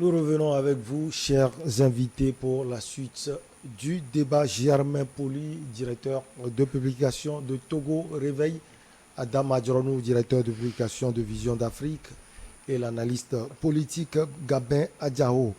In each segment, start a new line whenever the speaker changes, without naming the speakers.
Nous revenons avec vous, chers invités, pour la suite du débat. Germain Poli, directeur de publication de Togo Réveil, Adam Adjronou, directeur de publication de Vision d'Afrique, et l'analyste politique Gabin Adjao.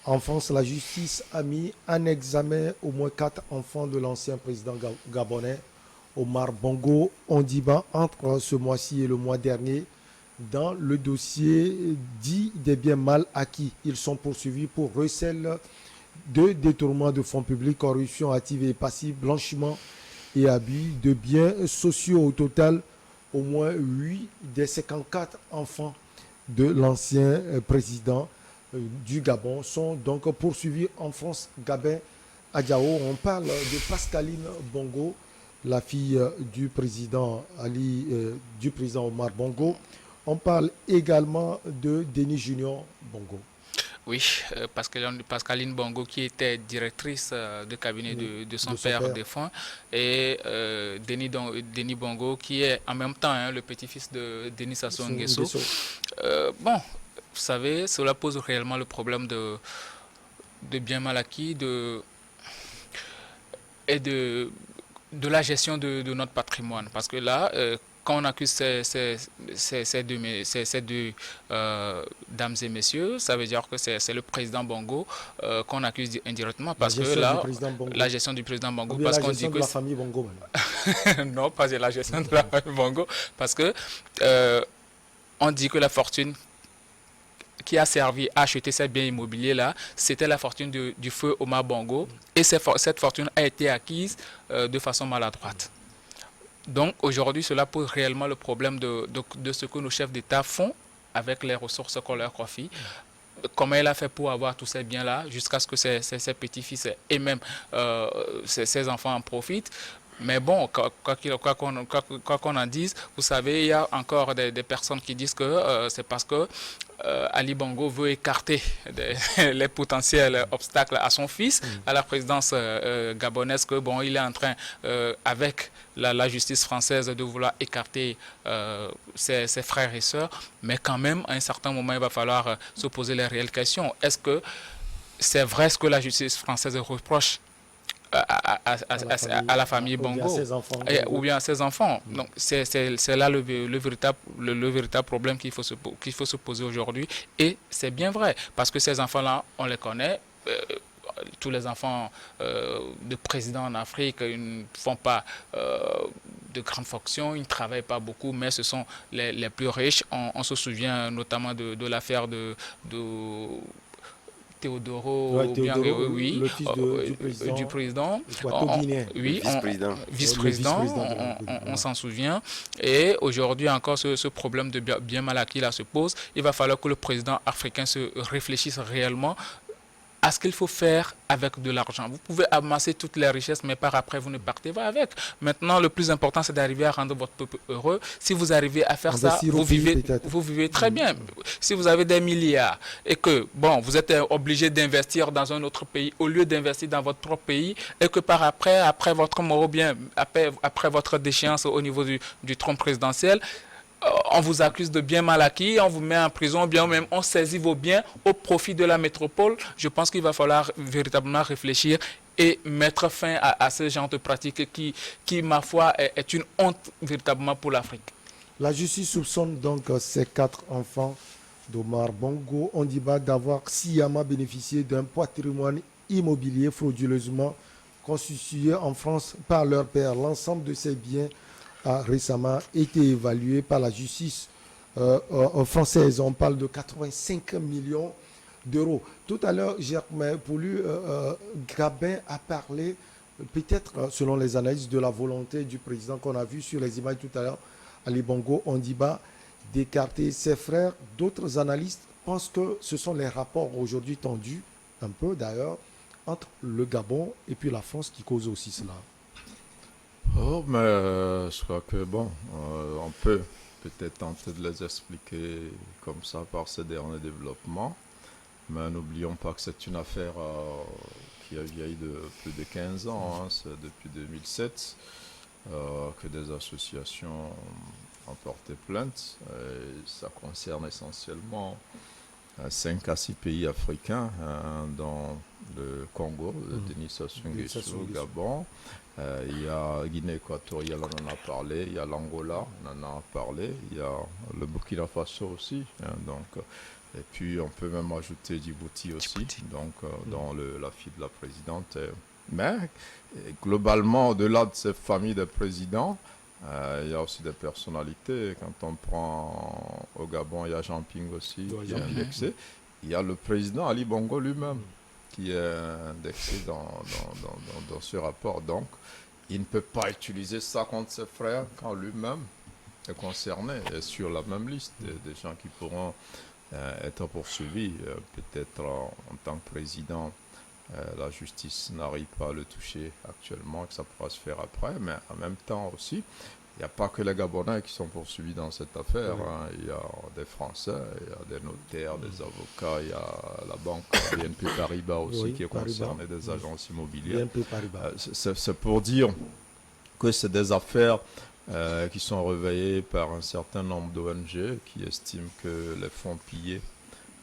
En France, la justice a mis en examen au moins 4 enfants de l'ancien président gabonais, Omar Bongo Ondimba, entre ce mois-ci et le mois dernier, dans le dossier dit des biens mal acquis. Ils sont poursuivis pour recel de détournement de fonds publics, corruption active et passive, blanchiment et abus de biens sociaux. Au total, au moins 8 des 54 enfants de l'ancien président du Gabon sont donc poursuivis en France. Gabin Adjao, on parle de Pascaline Bongo, la fille du président du président Omar Bongo. On parle également de Denis Junior Bongo.
Oui, Pascaline Bongo qui était directrice de cabinet de son père défunt et Denis Bongo qui est en même temps le petit-fils de Denis Sassou Nguesso. Bon, vous savez, cela pose réellement le problème de bien mal acquis et de la gestion de notre patrimoine. Parce que là, quand on accuse ces deux dames et messieurs, ça veut dire que c'est le président Bongo qu'on accuse indirectement. Parce que là, la gestion du président Bongo.
Parce qu'on dit que la famille Bongo.
Non, pas la gestion de la famille Bongo. Parce que on dit que la fortune qui a servi à acheter ces biens immobiliers-là, c'était la fortune du feu Omar Bongo. Et cette fortune a été acquise de façon maladroite. Donc aujourd'hui, cela pose réellement le problème de ce que nos chefs d'État font avec les ressources qu'on leur confie. Comment il a fait pour avoir tous ces biens-là jusqu'à ce que ses petits-fils et même ses enfants en profitent. Mais bon, quoi qu'on en dise, vous savez, il y a encore des personnes qui disent que c'est parce que Ali Bongo veut écarter les potentiels obstacles à son fils, à la présidence gabonaise, que bon, il est en train, avec la justice française, de vouloir écarter ses frères et sœurs. Mais quand même, à un certain moment, il va falloir se poser les réelles questions. Est-ce que c'est vrai ce que la justice française reproche à la famille Bongo ou bien à ses enfants? Donc c'est là le véritable problème qu'il faut se poser aujourd'hui. Et c'est bien vrai, parce que ces enfants-là, on les connaît. Tous les enfants de présidents en Afrique ne font pas de grandes fonctions, ils ne travaillent pas beaucoup, mais ce sont les plus riches. On se souvient notamment de l'affaire de Théodoro,
le fils du président,
vice-président, on s'en souvient. Et aujourd'hui encore, ce problème de bien mal acquis là se pose. Il va falloir que le président africain se réfléchisse réellement à ce qu'il faut faire avec de l'argent. Vous pouvez amasser toutes les richesses, mais par après, vous ne partez pas avec. Maintenant, le plus important, c'est d'arriver à rendre votre peuple heureux. Si vous arrivez à faire ça, vous vivez très bien. Si vous avez des milliards et que, bon, vous êtes obligé d'investir dans un autre pays au lieu d'investir dans votre propre pays et que par après votre mort ou bien après votre déchéance au niveau du trône présidentiel, on vous accuse de bien mal acquis, on vous met en prison, bien même on saisit vos biens au profit de la métropole. Je pense qu'il va falloir véritablement réfléchir et mettre fin à ce genre de pratique qui ma foi, est une honte véritablement pour l'Afrique.
La justice soupçonne donc ces 4 enfants d'Omar Bongo Ondimba d'avoir sciemment bénéficié d'un patrimoine immobilier frauduleusement constitué en France par leur père. L'ensemble de ces biens a récemment été évalué par la justice française. On parle de 85 millions d'euros. Tout à l'heure, Germain Poli, Gabin a parlé, peut-être selon les analyses, de la volonté du président qu'on a vu sur les images tout à l'heure, Ali Bongo Ondimba, d'écarter ses frères. D'autres analystes pensent que ce sont les rapports aujourd'hui tendus, un peu d'ailleurs, entre le Gabon et puis la France qui causent aussi cela.
Oh, mais je crois que bon, on peut peut-être tenter de les expliquer comme ça par ces derniers développements, mais n'oublions pas que c'est une affaire qui a vieilli de plus de 15 ans, hein, c'est depuis 2007 que des associations ont porté plainte, et ça concerne essentiellement 5 à 6 pays africains, dont le Congo, Denis Sassou Nguesso, Gabon. Il y a Guinée équatoriale, on en a parlé. Il y a l'Angola, on en a parlé. Il y a le Burkina Faso aussi. Et puis, on peut même ajouter Djibouti aussi, donc, dans la fille de la présidente. Mais, globalement, au-delà de cette famille de présidents, il y a aussi des personnalités. Quand on prend au Gabon, il y a Jean Ping aussi, qui est indexé. Il y a le président Ali Bongo lui-même, qui est indexé dans ce rapport. Donc, il ne peut pas utiliser ça contre ses frères quand lui-même est concerné, est sur la même liste des gens qui pourront être poursuivis. Peut-être en tant que président, la justice n'arrive pas à le toucher actuellement, que ça pourra se faire après, mais en même temps aussi, il n'y a pas que les Gabonais qui sont poursuivis dans cette affaire. Il y a des Français, il y a des notaires, des avocats, il y a la banque BNP Paribas aussi qui est concernée, des agences immobilières. C'est pour dire que c'est des affaires qui sont réveillées par un certain nombre d'ONG qui estiment que les fonds pillés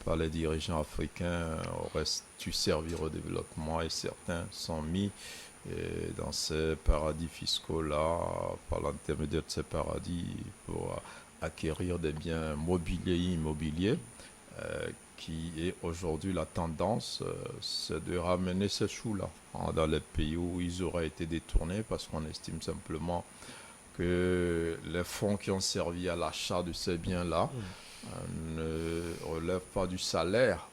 par les dirigeants africains auraient dû servir au développement, et certains sont mis dans ces paradis fiscaux-là, par l'intermédiaire de ces paradis, pour acquérir des biens mobiliers et immobiliers, qui est aujourd'hui la tendance, c'est de ramener ces choux-là dans les pays où ils auraient été détournés, parce qu'on estime simplement que les fonds qui ont servi à l'achat de ces biens-là ne relèvent pas du salaire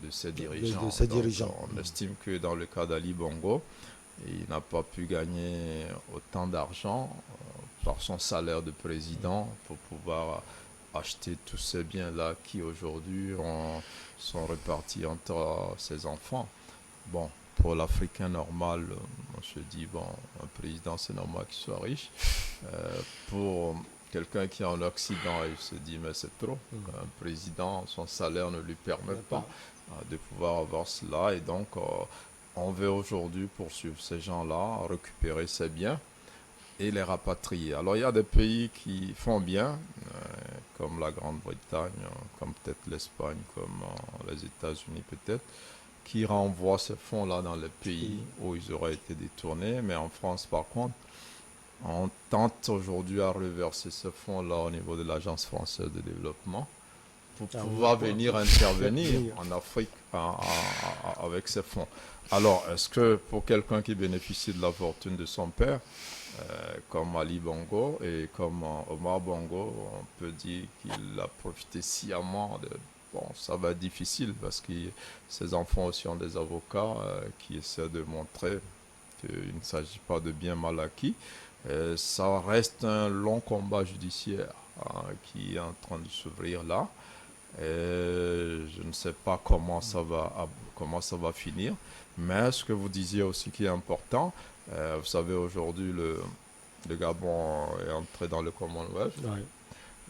de ces dirigeants. On estime que dans le cas d'Ali Bongo, il n'a pas pu gagner autant d'argent par son salaire de président pour pouvoir acheter tous ces biens-là qui aujourd'hui sont répartis entre ses enfants. Bon, pour l'Africain normal, on se dit, bon, un président, c'est normal qu'il soit riche. Pour quelqu'un qui est en Occident, il se dit, mais c'est trop. Un président, son salaire ne lui permet pas de pouvoir avoir cela. Et donc, on veut aujourd'hui poursuivre ces gens-là, récupérer ces biens et les rapatrier. Alors, il y a des pays qui font bien, comme la Grande-Bretagne, comme peut-être l'Espagne, comme les États-Unis peut-être, qui renvoient ces fonds-là dans les pays où ils auraient été détournés. Mais en France, par contre, on tente aujourd'hui à reverser ces fonds-là au niveau de l'Agence française de développement pour pouvoir venir intervenir en Afrique avec ces fonds. Alors, est-ce que pour quelqu'un qui bénéficie de la fortune de son père, comme Ali Bongo et comme Omar Bongo, on peut dire qu'il a profité sciemment de... Bon, ça va être difficile parce que ces enfants aussi ont des avocats qui essaient de montrer qu'il ne s'agit pas de biens mal acquis. Ça reste un long combat judiciaire qui est en train de s'ouvrir là. Je ne sais pas comment ça va finir. Mais ce que vous disiez aussi qui est important, vous savez, aujourd'hui, le Gabon est entré dans le Commonwealth.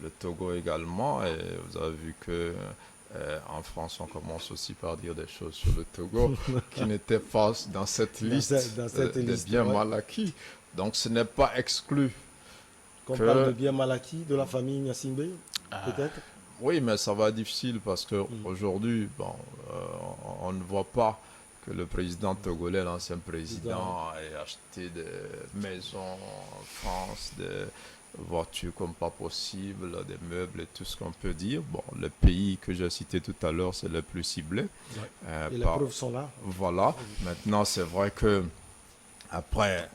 Le Togo également, et vous avez vu que en France, on commence aussi par dire des choses sur le Togo qui n'étaient pas dans cette liste des biens mal acquis. Donc, ce n'est pas exclu.
Qu'on parle de biens mal acquis de la famille Gnassingbé, peut-être.
Oui, mais ça va être difficile parce qu'aujourd'hui, on ne voit pas que le président togolais, l'ancien président, ait acheté des maisons en France, des voitures comme pas possible, des meubles et tout ce qu'on peut dire. Bon, les pays que j'ai cités tout à l'heure, c'est les plus ciblés.
Et les preuves sont là.
Voilà. Maintenant, c'est vrai que après,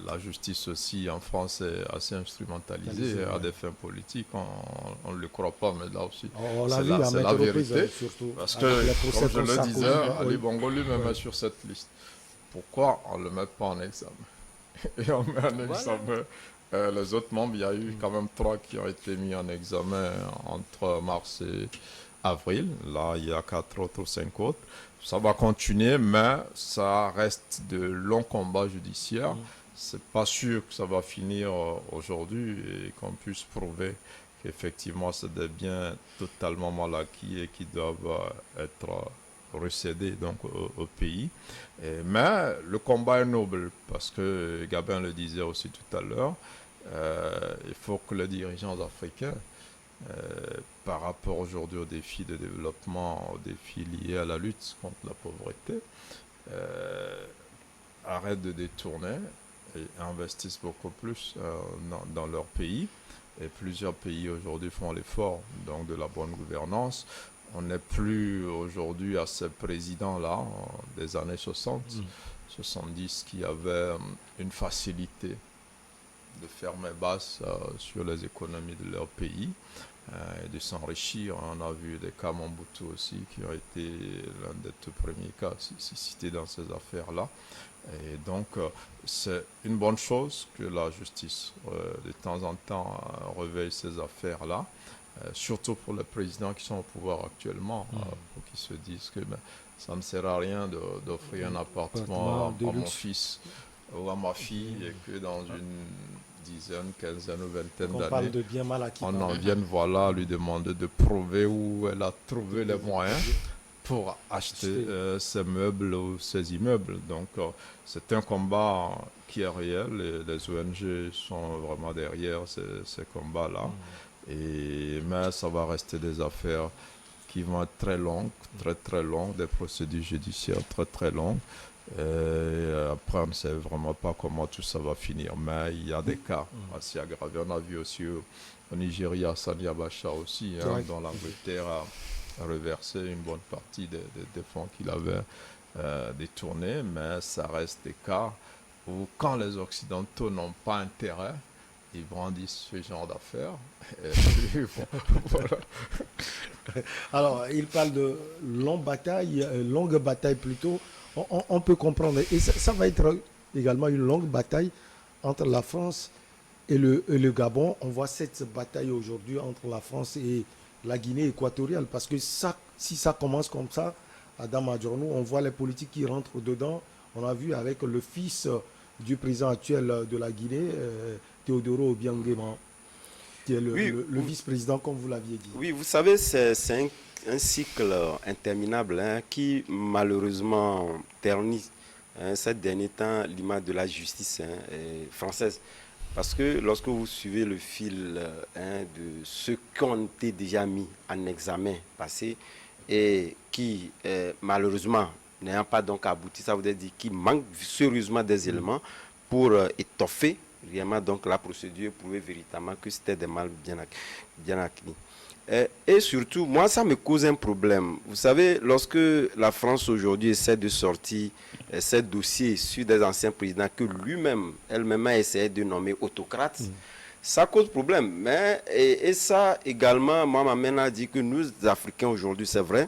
la justice aussi en France est assez instrumentalisée à des fins politiques. On ne le croit pas, mais là aussi, c'est la vérité.
Surtout
parce que, comme je le disais, Ali Bongo lui-même est sur cette liste. Pourquoi on ne le met pas en examen? Et on met en examen les autres membres. Il y a eu quand même 3 qui ont été mis en examen entre mars et avril. Là, il y a 4 autres ou 5 autres. Ça va continuer, mais ça reste de longs combats judiciaires. C'est pas sûr que ça va finir aujourd'hui et qu'on puisse prouver qu'effectivement c'est des biens totalement mal acquis et qui doivent être recédés donc au pays. Mais le combat est noble parce que Gabin le disait aussi tout à l'heure. Il faut que les dirigeants africains par rapport aujourd'hui aux défis de développement, aux défis liés à la lutte contre la pauvreté, arrêtent de détourner et investissent beaucoup plus dans leur pays. Et plusieurs pays aujourd'hui font l'effort donc de la bonne gouvernance. On n'est plus aujourd'hui à ce président-là des années 60, 70 qui avait une facilité de faire main basse sur les économies de leur pays et de s'enrichir. On a vu des cas Mobutu aussi qui ont été l'un des tout premiers cas cités dans ces affaires-là. Et donc, c'est une bonne chose que la justice, de temps en temps, réveille ces affaires-là, surtout pour les présidents qui sont au pouvoir actuellement, pour qu'ils se disent que ça ne sert à rien d'offrir un appartement à mon fils ou à ma fille, et que dans une dizaine, quinzaine ou vingtaine d'années, on en vienne lui demander de prouver où elle a trouvé les moyens pour acheter ces meubles ou ces immeubles. Donc, c'est un combat qui est réel et les ONG sont vraiment derrière ces combats-là. Mais ça va rester des affaires qui vont être très longues, très longues, des procédures judiciaires très longues. Et après, on ne sait vraiment pas comment tout ça va finir. Mais il y a des cas assez aggravés. On a vu aussi au Nigeria, Sani Abacha aussi, dont l'Angleterre a reversé une bonne partie des fonds qu'il avait détournés. Mais ça reste des cas où, quand les Occidentaux n'ont pas intérêt, ils brandissent ce genre d'affaires.
Voilà. Alors, il parle de longue bataille plutôt. On peut comprendre. Et ça va être également une longue bataille entre la France et le Gabon. On voit cette bataille aujourd'hui entre la France et la Guinée équatoriale. Parce que si ça commence comme ça, Adama Adjornou, on voit les politiques qui rentrent dedans. On a vu avec le fils du président actuel de la Guinée, Théodoro Obiang-Nguema, qui est le vice-président, comme vous l'aviez dit.
Oui, vous savez, c'est un cycle interminable qui malheureusement ternit ces derniers temps l'image de la justice française. Parce que lorsque vous suivez le fil de ce qu'on était déjà mis en examen passé et qui malheureusement n'ayant pas donc abouti, ça veut dire qu'il manque sérieusement des éléments pour étoffer vraiment donc la procédure, prouver véritablement que c'était des mal bien acquis. Et surtout, moi, ça me cause un problème. Vous savez, lorsque la France aujourd'hui essaie de sortir ces dossiers sur des anciens présidents que elle-même a essayé de nommer autocrates, ça cause problème. Mais, et ça également, moi, m'amène à dire que nous, Africains, aujourd'hui, c'est vrai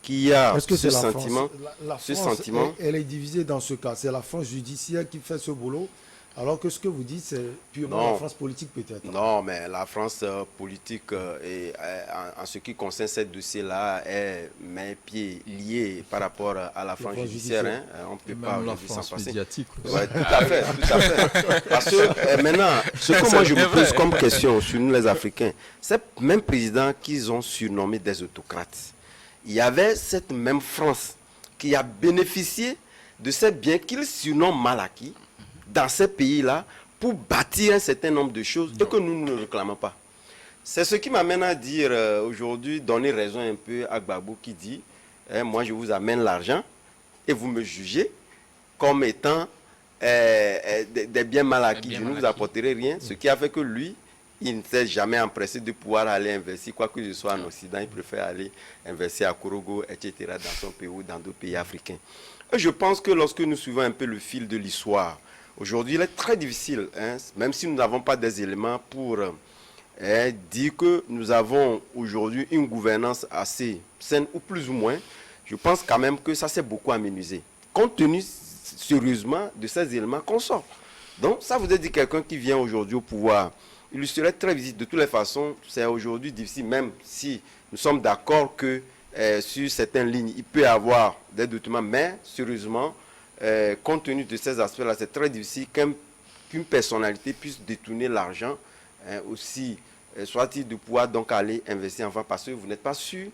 qu'il y a ce sentiment.
La France, elle est divisée dans ce cas. C'est la France judiciaire qui fait ce boulot. Alors que ce que vous dites, c'est purement la France politique peut-être.
Non, mais la France politique, en ce qui concerne ce dossier-là, est mes pieds liés par rapport à la France judiciaire. On ne peut pas aujourd'hui s'en passer.
Médiatique.
Ouais, tout à fait. Parce que maintenant, ce que moi je me pose comme question sur nous les Africains, c'est même président qu'ils ont surnommé des autocrates. Il y avait cette même France qui a bénéficié de ces biens qu'ils surnomment mal acquis dans ces pays-là pour bâtir un certain nombre de choses et que nous ne réclamons pas. C'est ce qui m'amène à dire aujourd'hui, donner raison un peu à Gbagbo qui dit moi je vous amène l'argent et vous me jugez comme étant des biens mal acquis. Je ne vous apporterai rien. Ce qui a fait que lui, il ne s'est jamais empressé de pouvoir aller investir quoi que ce soit en Occident. Il préfère aller investir à Korogo, etc. dans son pays ou dans d'autres pays africains. Et je pense que lorsque nous suivons un peu le fil de l'histoire, aujourd'hui, il est très difficile, même si nous n'avons pas des éléments pour dire que nous avons aujourd'hui une gouvernance assez saine, ou plus ou moins, je pense quand même que ça s'est beaucoup aménagé, compte tenu sérieusement de ces éléments qu'on sort. Donc, ça vous dire quelqu'un qui vient aujourd'hui au pouvoir, il lui serait très visible. De toutes les façons, c'est aujourd'hui difficile, même si nous sommes d'accord que sur certaines lignes, il peut y avoir des doutements, mais sérieusement, compte tenu de ces aspects-là, c'est très difficile qu'une personnalité puisse détourner l'argent aussi, soit-il de pouvoir donc aller investir enfin, parce que vous n'êtes pas sûr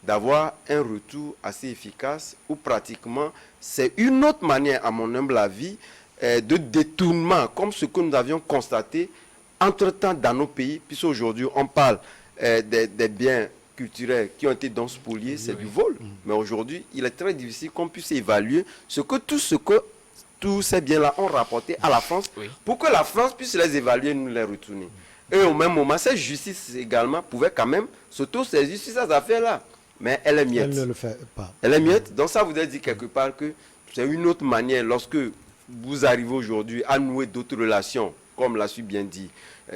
d'avoir un retour assez efficace ou pratiquement, c'est une autre manière, à mon humble avis, de détournement, comme ce que nous avions constaté entre-temps dans nos pays, puisqu'aujourd'hui on parle des biens culturels qui ont été donc spoliés, c'est du vol. Mais aujourd'hui, il est très difficile qu'on puisse évaluer tous ces biens-là ont rapporté à la France pour que la France puisse les évaluer et nous les retourner. Et au même moment, cette justice également pouvait quand même s'auto-saisir sur ces affaires-là. Mais elle est miette.
Elle ne le fait pas.
Elle est miette. Donc ça voudrait dire quelque part que c'est une autre manière, lorsque vous arrivez aujourd'hui à nouer d'autres relations, comme l'a su bien dit,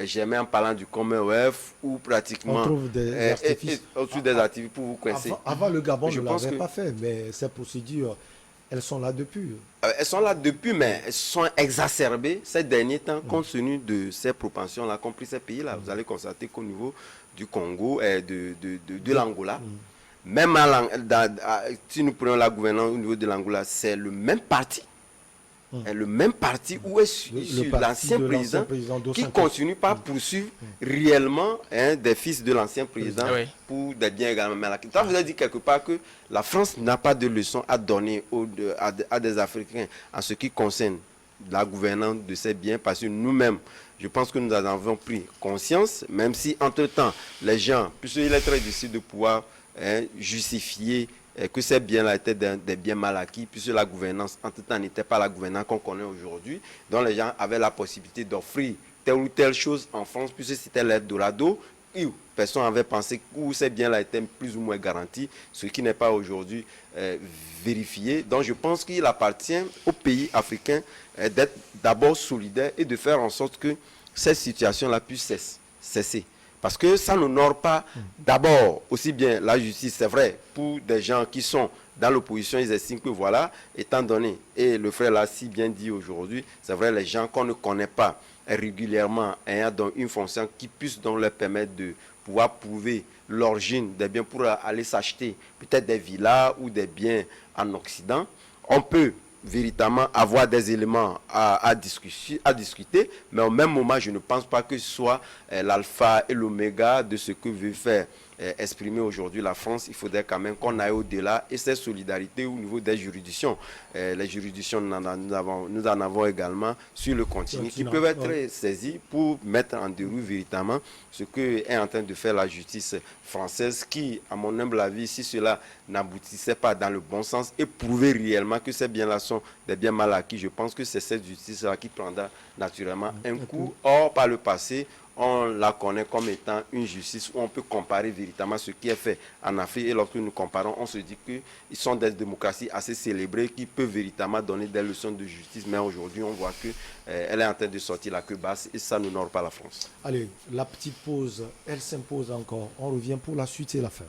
j'aimais en parlant du Commonwealth, où pratiquement
on trouve des artifices.
des artifices pour vous coincer.
Avant le Gabon,
Je
je ne
pense
l'avais
que-
pas fait, mais ces procédures, elles sont là depuis.
Elles sont là depuis, mais elles sont exacerbées ces derniers temps, compte tenu de ces propensions-là, compris ces pays-là. Vous allez constater qu'au niveau du Congo et de l'Angola, même si nous prenons la gouvernance au niveau de l'Angola, c'est le même parti. Le même parti où est issu
parti
l'ancien
de
président
Dos
qui
Santos.
continue par poursuivre réellement des fils de l'ancien président
Oui.
pour des biens également mal acquis. Ça veut dire quelque part que la France n'a pas de leçon à donner à des Africains en ce qui concerne la gouvernance de ces biens, parce que nous-mêmes, je pense que nous en avons pris conscience, même si entre-temps, les gens, puisqu'il est très difficile de pouvoir justifier que ces biens-là étaient des biens mal acquis, puisque la gouvernance, entre-temps, n'était pas la gouvernance qu'on connaît aujourd'hui, dont les gens avaient la possibilité d'offrir telle ou telle chose en France, puisque c'était l'Eldorado, où personne n'avait pensé que ces biens-là étaient plus ou moins garantis, ce qui n'est pas aujourd'hui vérifié. Donc je pense qu'il appartient aux pays africains d'être d'abord solidaires et de faire en sorte que cette situation-là puisse cesser. Parce que ça n'honore pas d'abord aussi bien la justice, c'est vrai, pour des gens qui sont dans l'opposition, ils estiment que voilà, étant donné, et le frère l'a si bien dit aujourd'hui, c'est vrai, les gens qu'on ne connaît pas régulièrement ayant donc une fonction qui puisse donc leur permettre de pouvoir prouver l'origine des biens pour aller s'acheter peut-être des villas ou des biens en Occident, on peut véritablement avoir des éléments à discuter, mais au même moment, je ne pense pas que ce soit l'alpha et l'oméga de ce que veut faire exprimer aujourd'hui la France. Il faudrait quand même qu'on aille au-delà et cette solidarité au niveau des juridictions. Les juridictions, nous en avons également sur le continent qui peuvent être saisies pour mettre en déroute véritablement ce que est en train de faire la justice française qui, à mon humble avis, si cela n'aboutissait pas dans le bon sens et prouver réellement que ces biens-là sont des biens mal acquis, je pense que c'est cette justice-là qui prendra naturellement un coup. Or, par le passé, on la connaît comme étant une justice où on peut comparer véritablement ce qui est fait en Afrique. Et lorsque nous comparons, on se dit qu'ils sont des démocraties assez célébrées qui peuvent véritablement donner des leçons de justice. Mais aujourd'hui, on voit qu'elle est en train de sortir la queue basse et ça n'honore pas la France.
Allez, la petite pause, elle s'impose encore. On revient pour la suite et la fin.